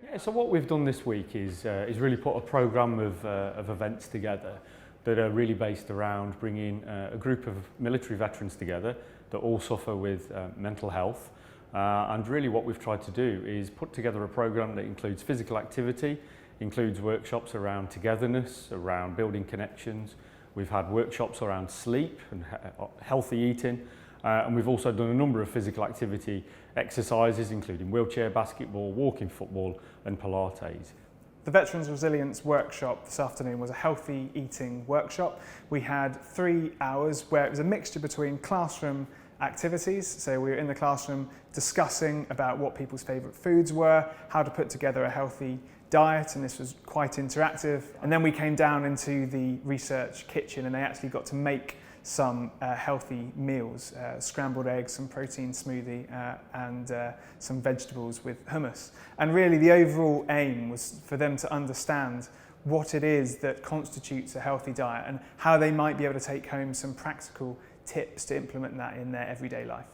Yeah, so what we've done this week is really put a programme of events together that are really based around bringing a group of military veterans together that all suffer with mental health. And really what we've tried to do is put together a programme that includes physical activity, includes workshops around togetherness, around building connections. We've had workshops around sleep and healthy eating. And we've also done a number of physical activity exercises, including wheelchair basketball, walking football and Pilates. The Veterans Resilience Workshop this afternoon was a healthy eating workshop. We had 3 hours where it was a mixture between classroom activities, so we were in the classroom discussing about what people's favourite foods were, how to put together a healthy diet, and this was quite interactive. And then we came down into the research kitchen and they actually got to make some healthy meals, scrambled eggs, some protein smoothie and some vegetables with hummus. And really the overall aim was for them to understand what it is that constitutes a healthy diet and how they might be able to take home some practical tips to implement that in their everyday life.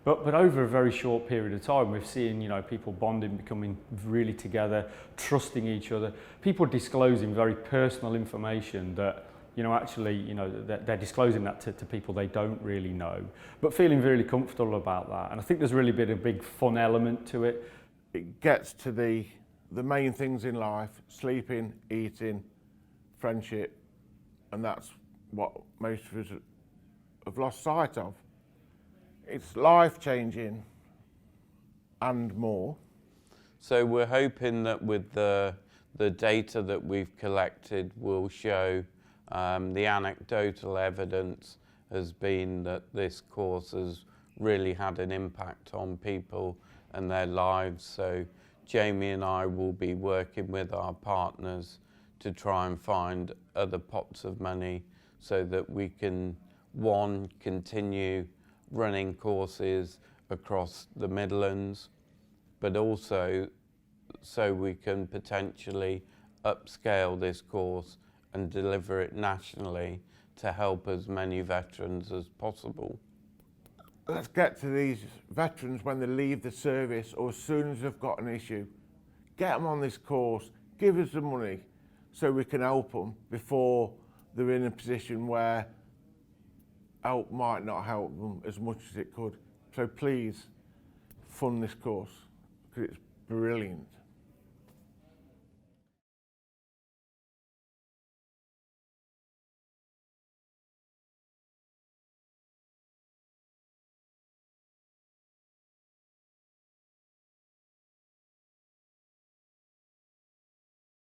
But over a very short period of time, we've seen, people bonding, becoming really together, trusting each other, people disclosing very personal information that they're disclosing that to people they don't really know, but feeling really comfortable about that. And I think there's really been a big fun element to it. It gets to the main things in life: sleeping, eating, friendship, and that's what most of us have lost sight of. It's life-changing and more. So we're hoping that with the data that we've collected will show the anecdotal evidence has been that this course has really had an impact on people and their lives. So Jamie and I will be working with our partners to try and find other pots of money so that we can, one, continue running courses across the Midlands, but also so we can potentially upscale this course and deliver it nationally to help as many veterans as possible. Let's get to these veterans when they leave the service or as soon as they've got an issue. Get them on this course, give us the money so we can help them before they're in a position where help might not help them as much as it could. So please fund this course because it's brilliant.